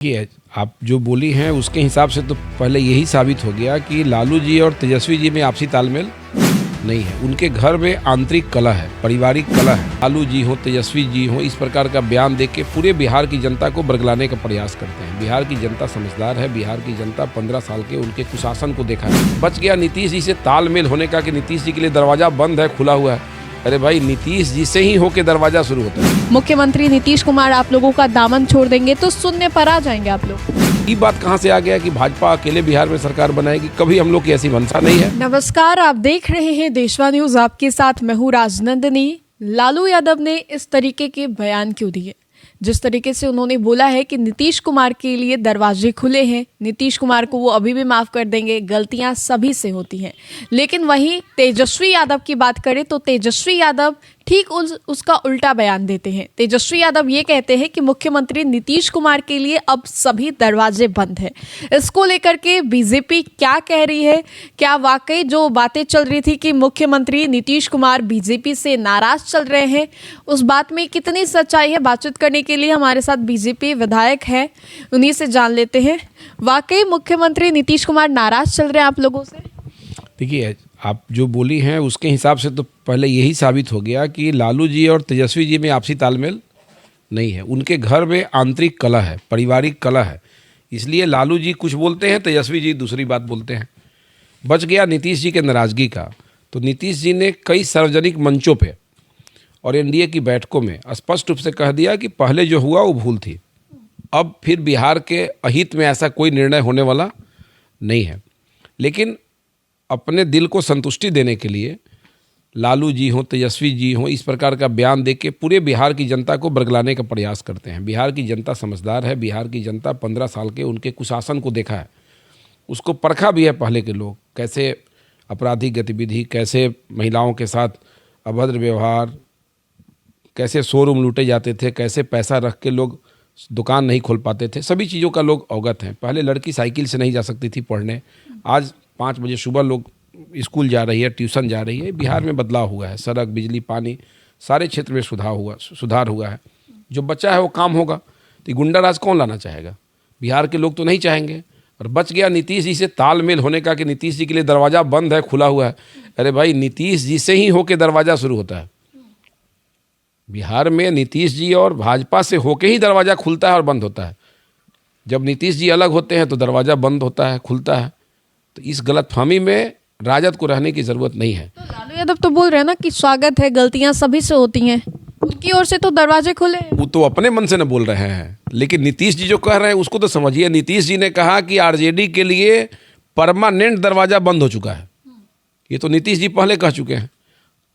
देखिए, आप जो बोली हैं उसके हिसाब से तो पहले यही साबित हो गया कि लालू जी और तेजस्वी जी में आपसी तालमेल नहीं है। उनके घर में आंतरिक कलह है, पारिवारिक कलह है। लालू जी हो, तेजस्वी जी हो, इस प्रकार का बयान देके के पूरे बिहार की जनता को बरगलाने का प्रयास करते हैं। बिहार की जनता समझदार है। बिहार की जनता 15 साल के उनके कुशासन को देखा है। बच गया नीतीश जी से तालमेल होने का कि नीतीश जी के लिए दरवाजा बंद है, खुला हुआ है। अरे भाई, नीतीश जी से ही होके दरवाजा शुरू होता है। मुख्यमंत्री नीतीश कुमार आप लोगों का दामन छोड़ देंगे तो शून्य पर आ जाएंगे आप लोग। ये बात कहाँ से आ गया कि भाजपा अकेले बिहार में सरकार बनाएगी? कभी हम लोग की ऐसी मंशा नहीं है। नमस्कार, आप देख रहे हैं देशवा न्यूज। आपके साथ मैं हूँ राजनंदिनी। लालू यादव ने इस तरीके के बयान क्यों दिए? जिस तरीके से उन्होंने बोला है कि नीतीश कुमार के लिए दरवाजे खुले हैं, नीतीश कुमार को वो अभी भी माफ कर देंगे, गलतियां सभी से होती हैं। लेकिन वहीं तेजस्वी यादव की बात करें तो तेजस्वी यादव ठीक उसका उल्टा बयान देते हैं। तेजस्वी यादव ये कहते हैं कि मुख्यमंत्री नीतीश कुमार के लिए अब सभी दरवाजे बंद हैं। इसको लेकर के बीजेपी क्या कह रही है? क्या वाकई जो बातें चल रही थी कि मुख्यमंत्री नीतीश कुमार बीजेपी से नाराज चल रहे हैं, उस बात में कितनी सच्चाई है? बातचीत करने के लिए हमारे साथ बीजेपी विधायक हैं, उन्हीं से जान लेते हैं। वाकई मुख्यमंत्री नीतीश कुमार नाराज चल रहे हैं आप लोगों से? देखिए, आप जो बोली हैं उसके हिसाब से तो पहले यही साबित हो गया कि लालू जी और तेजस्वी जी में आपसी तालमेल नहीं है। उनके घर में आंतरिक कलह है, पारिवारिक कलह है। इसलिए लालू जी कुछ बोलते हैं, तेजस्वी जी दूसरी बात बोलते हैं। बच गया नीतीश जी के नाराज़गी का। तो नीतीश जी ने कई सार्वजनिक मंचों पे और एनडीए की बैठकों में स्पष्ट रूप से कह दिया कि पहले जो हुआ वो भूल थी। अब फिर बिहार के अहित में ऐसा कोई निर्णय होने वाला नहीं है। लेकिन अपने दिल को संतुष्टि देने के लिए लालू जी हों, तेजस्वी जी हों, इस प्रकार का बयान देके के पूरे बिहार की जनता को बरगलाने का प्रयास करते हैं। बिहार की जनता समझदार है। बिहार की जनता 15 साल के उनके कुशासन को देखा है, उसको परखा भी है। पहले के लोग कैसे आपराधिक गतिविधि, कैसे महिलाओं के साथ अभद्र व्यवहार, कैसे शोरूम लूटे जाते थे, कैसे पैसा रख के लोग दुकान नहीं खोल पाते थे, सभी चीज़ों का लोग अवगत हैं। पहले लड़की साइकिल से नहीं जा सकती थी पढ़ने, आज 5 बजे सुबह लोग स्कूल जा रही है, ट्यूशन जा रही है। बिहार में बदलाव हुआ है। सड़क, बिजली, पानी, सारे क्षेत्र में सुधार हुआ है। जो बच्चा है वो काम होगा। तो गुंडा राज कौन लाना चाहेगा? बिहार के लोग तो नहीं चाहेंगे। और बच गया नीतीश जी से तालमेल होने का कि नीतीश जी के लिए दरवाज़ा बंद है, खुला हुआ है। अरे भाई, नीतीश जी से ही होके दरवाज़ा शुरू होता है। बिहार में नीतीश जी और भाजपा से होके ही दरवाज़ा खुलता है और बंद होता है। जब नीतीश जी अलग होते हैं तो दरवाज़ा बंद होता है, खुलता है। तो इस गलतफहमी में राजद को रहने की ज़रूरत नहीं है। तो लालू यादव तो बोल रहे हैं ना कि स्वागत है, गलतियां सभी से होती हैं, उनकी ओर से तो दरवाजे खुले हैं। वो तो अपने मन से न बोल रहे हैं, लेकिन नीतीश जी जो कह रहे हैं उसको तो समझिए। नीतीश जी ने कहा कि आरजेडी के लिए परमानेंट दरवाज़ा बंद हो चुका है। ये तो नीतीश जी पहले कह चुके हैं।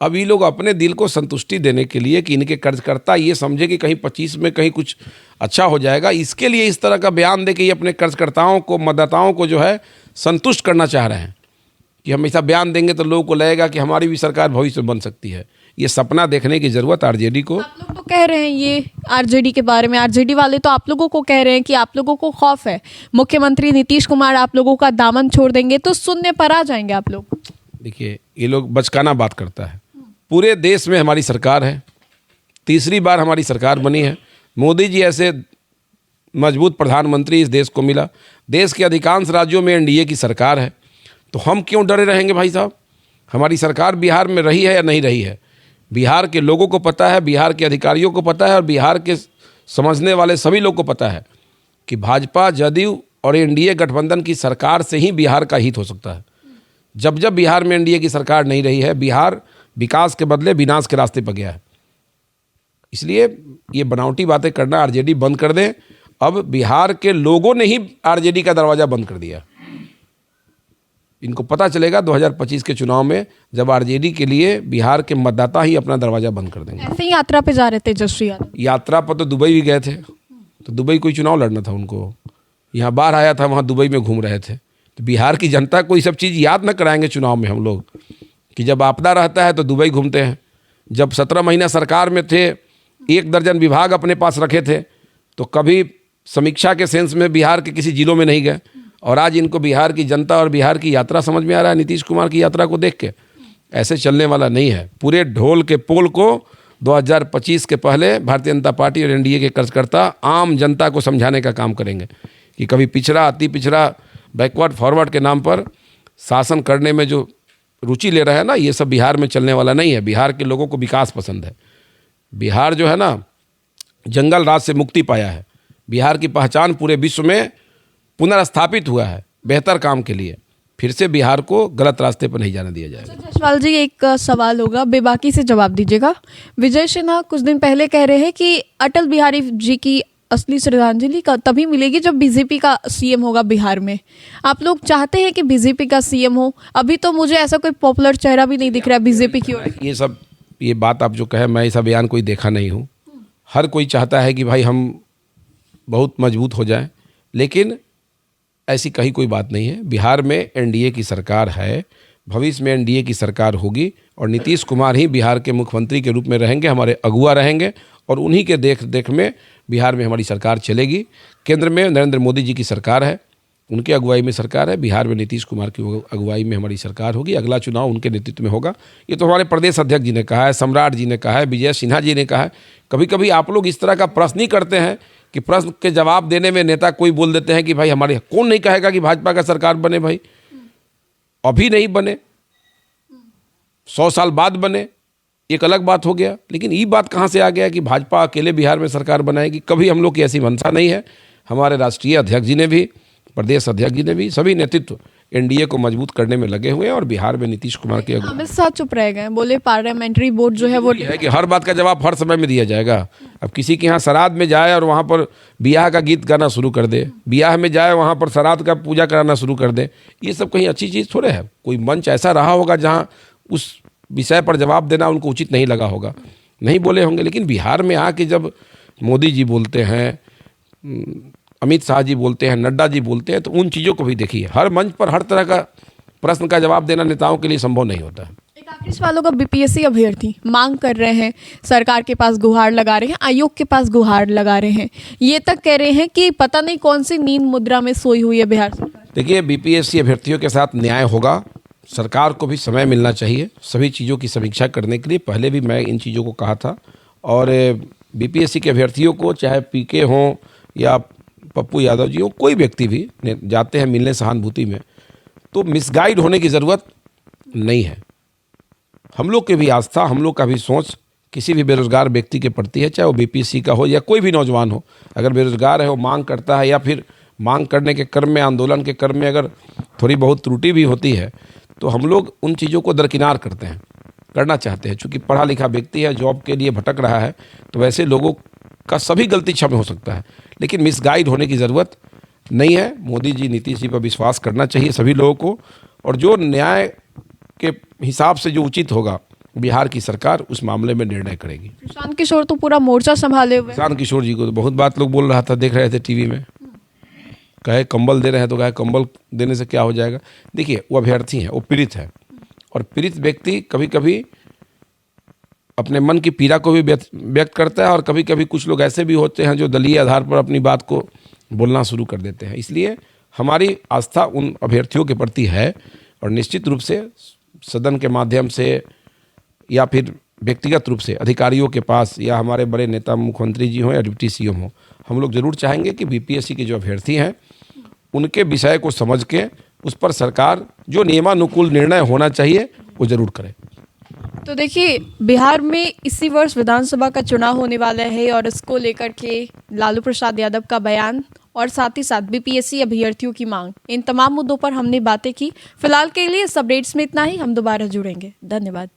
अब ये लोग अपने दिल को संतुष्टि देने के लिए कि इनके कर्जकर्ता ये समझे कि कहीं 25 में कहीं कुछ अच्छा हो जाएगा, इसके लिए इस तरह का बयान दे के ये अपने कर्जकर्ताओं को, मतदाताओं को जो है संतुष्ट करना चाह रहे हैं कि हम ऐसा बयान देंगे तो लोगों को लगेगा कि हमारी भी सरकार भविष्य में बन सकती है। ये सपना देखने की ज़रूरत आरजेडी को। आप लोग तो कह रहे हैं ये आरजेडी के बारे में, आरजेडी वाले तो आप लोगों को कह रहे हैं कि आप लोगों को खौफ है, मुख्यमंत्री नीतीश कुमार आप लोगों का दामन छोड़ देंगे तो शून्य पर आ जाएंगे आप लोग। देखिए, ये लोग बचकाना बात करता है। पूरे देश में हमारी सरकार है, तीसरी बार हमारी सरकार बनी है। मोदी जी ऐसे मजबूत प्रधानमंत्री इस देश को मिला। देश के अधिकांश राज्यों में एनडीए की सरकार है, तो हम क्यों डरे रहेंगे भाई साहब? हमारी सरकार बिहार में रही है या नहीं रही है, बिहार के लोगों को पता है, बिहार के अधिकारियों को पता है और बिहार के समझने वाले सभी लोग को पता है कि भाजपा, जदयू और एनडीए गठबंधन की सरकार से ही बिहार का हित हो सकता है। जब जब बिहार में एनडीए की सरकार नहीं रही है, बिहार विकास के बदले विनाश के रास्ते पर गया है। इसलिए ये बनावटी बातें करना आरजेडी बंद कर दें। अब बिहार के लोगों ने ही आरजेडी का दरवाज़ा बंद कर दिया। इनको पता चलेगा 2025 के चुनाव में, जब आरजेडी के लिए बिहार के मतदाता ही अपना दरवाज़ा बंद कर देंगे। ऐसे ही यात्रा पे जा रहे थे तेजस्वी यादव। यात्रा पर तो दुबई भी गए थे, तो दुबई कोई चुनाव लड़ना था उनको। यहाँ बाढ़ आया था, वहाँ दुबई में घूम रहे थे। तो बिहार की जनता को ये सब चीज़ याद न कराएंगे चुनाव में हम लोग कि जब आपदा रहता है तो दुबई घूमते हैं। जब 17 महीना सरकार में थे, 1 दर्जन विभाग अपने पास रखे थे, तो कभी समीक्षा के सेंस में बिहार के किसी जिलों में नहीं गए। और आज इनको बिहार की जनता और बिहार की यात्रा समझ में आ रहा है नीतीश कुमार की यात्रा को देख के। ऐसे चलने वाला नहीं है। पूरे ढोल के पोल को 2025 के पहले भारतीय जनता पार्टी और एनडीए के कार्यकर्ता आम जनता को समझाने का काम करेंगे कि कभी पिछड़ा, अति पिछड़ा, बैकवर्ड फॉरवर्ड के नाम पर शासन करने में जो रुचि ले रहा है ना, ये सब बिहार में चलने वाला नहीं है। बिहार के लोगों को विकास पसंद है। बिहार जो है ना, जंगल राज से मुक्ति पाया है। बिहार की पहचान पूरे विश्व में पुनर्स्थापित हुआ है बेहतर काम के लिए। फिर से बिहार को गलत रास्ते पर नहीं जाने दिया जाएगा। जायसवाल जी, एक सवाल होगा, बेबाकी से जवाब दीजिएगा। विजय सिन्हा कुछ दिन पहले कह रहे हैं कि अटल बिहारी जी की असली श्रद्धांजलि का तभी मिलेगी जब बीजेपी का सीएम होगा बिहार में। आप लोग चाहते हैं कि बीजेपी का सीएम हो? अभी तो मुझे ऐसा कोई पॉपुलर चेहरा भी नहीं दिख रहा बीजेपी की ओर। ये बात आप जो कहे, मैं ऐसा बयान कोई देखा नहीं हूँ। हर कोई चाहता है कि भाई हम बहुत मजबूत हो जाएं, लेकिन ऐसी कहीं कोई बात नहीं है। बिहार में एनडीए की सरकार है, भविष्य में एनडीए की सरकार होगी और नीतीश कुमार ही बिहार के मुख्यमंत्री के रूप में रहेंगे, हमारे अगुआ रहेंगे और उन्हीं के देख देख में बिहार में हमारी सरकार चलेगी। केंद्र में नरेंद्र मोदी जी की सरकार है, उनके अगुवाई में सरकार है। बिहार में नीतीश कुमार की अगुवाई में हमारी सरकार होगी। अगला चुनाव उनके नेतृत्व में होगा। ये तो हमारे प्रदेश अध्यक्ष जी ने कहा है, सम्राट जी ने कहा है, विजय सिन्हा जी ने कहा है। कभी कभी आप लोग इस तरह का प्रश्न ही करते हैं कि प्रश्न के जवाब देने में नेता कोई बोल देते हैं कि भाई हमारे, कौन नहीं कहेगा कि भाजपा का सरकार बने? भाई अभी नहीं बने, 100 साल बाद बने, एक अलग बात हो गया। लेकिन ये बात कहाँ से आ गया कि भाजपा अकेले बिहार में सरकार बनाएगी? कभी हम लोग की ऐसी मंशा नहीं है। हमारे राष्ट्रीय अध्यक्ष जी ने भी, प्रदेश अध्यक्ष जी ने भी, सभी नेतृत्व एनडीए को मजबूत करने में लगे हुए हैं और बिहार में नीतीश कुमार के अमित शाह चुप रह गए, बोले पार्लियामेंट्री बोर्ड जो है वो है कि हर बात का जवाब हर समय में दिया जाएगा। अब किसी के यहाँ श्राद्ध में जाए और वहाँ पर बियाह का गीत गाना शुरू कर दे, बियाह में जाए वहाँ पर श्राद्ध का पूजा कराना शुरू कर दे, ये सब कहीं अच्छी चीज़ थोड़े है। कोई मंच ऐसा रहा होगा जहाँ उस विषय पर जवाब देना उनको उचित नहीं लगा होगा, नहीं बोले होंगे। लेकिन बिहार में आके जब मोदी जी बोलते हैं, अमित शाह जी बोलते हैं, नड्डा जी बोलते हैं, तो उन चीज़ों को भी देखिए। हर मंच पर हर तरह का प्रश्न का जवाब देना नेताओं के लिए संभव नहीं होता है। एक आखिरी सवाल होगा, बीपीएससी अभ्यर्थी मांग कर रहे हैं, सरकार के पास गुहार लगा रहे हैं, आयोग के पास गुहार लगा रहे हैं, ये तक कह रहे हैं कि पता नहीं कौन सी नींद मुद्रा में सोई हुई है बिहार सरकार। देखिए, बीपीएससी अभ्यर्थियों के साथ न्याय होगा। सरकार को भी समय मिलना चाहिए सभी चीज़ों की समीक्षा करने के लिए। पहले भी मैं इन चीज़ों को कहा था। और बीपीएससी के अभ्यर्थियों को, चाहे पीके हों या पप्पू यादव जी हो, कोई व्यक्ति भी जाते हैं मिलने सहानुभूति में, तो मिसगाइड होने की ज़रूरत नहीं है। हम लोग की भी आस्था, हम लोग का भी सोच किसी भी बेरोजगार व्यक्ति के प्रति है, चाहे वो बीपीएससी का हो या कोई भी नौजवान हो। अगर बेरोजगार है, वो मांग करता है या फिर मांग करने के क्रम में, आंदोलन के क्रम में अगर थोड़ी बहुत त्रुटि भी होती है, तो हम लोग उन चीज़ों को दरकिनार करते हैं, करना चाहते हैं। चूँकि पढ़ा लिखा व्यक्ति है, जॉब के लिए भटक रहा है, तो वैसे लोगों का सभी गलती क्षमा हो सकता है, लेकिन मिसगाइड होने की ज़रूरत नहीं है। मोदी जी, नीतीश जी पर विश्वास करना चाहिए सभी लोगों को, और जो न्याय के हिसाब से जो उचित होगा बिहार की सरकार उस मामले में निर्णय करेगी। प्रशांत किशोर तो पूरा मोर्चा संभाले हुए। प्रशांत किशोर जी को तो बहुत बात लोग बोल रहा था, देख रहे थे टीवी में, कहे कंबल दे रहे हैं, तो कहे कंबल देने से क्या हो जाएगा। देखिए, वो अभ्यर्थी हैं, वो पीड़ित है, और पीड़ित व्यक्ति कभी कभी अपने मन की पीड़ा को भी व्यक्त करता है, और कभी कभी कुछ लोग ऐसे भी होते हैं जो दलीय आधार पर अपनी बात को बोलना शुरू कर देते हैं। इसलिए हमारी आस्था उन अभ्यर्थियों के प्रति है, और निश्चित रूप से सदन के माध्यम से या फिर व्यक्तिगत रूप से अधिकारियों के पास, या हमारे बड़े नेता मुख्यमंत्री जी हों या डिप्टी सीएम हों, हम लोग जरूर चाहेंगे कि बीपीएससी के जो अभ्यर्थी हैं उनके विषय को समझ के उस पर सरकार जो नियमानुकूल निर्णय होना चाहिए वो जरूर करे। तो देखिए, बिहार में इसी वर्ष विधानसभा का चुनाव होने वाला है, और इसको लेकर के लालू प्रसाद यादव का बयान और साथ ही साथ बीपीएससी अभ्यर्थियों की मांग, इन तमाम मुद्दों पर हमने बातें की। फिलहाल के लिए इस अपडेट्स में इतना ही। हम दोबारा जुड़ेंगे। धन्यवाद।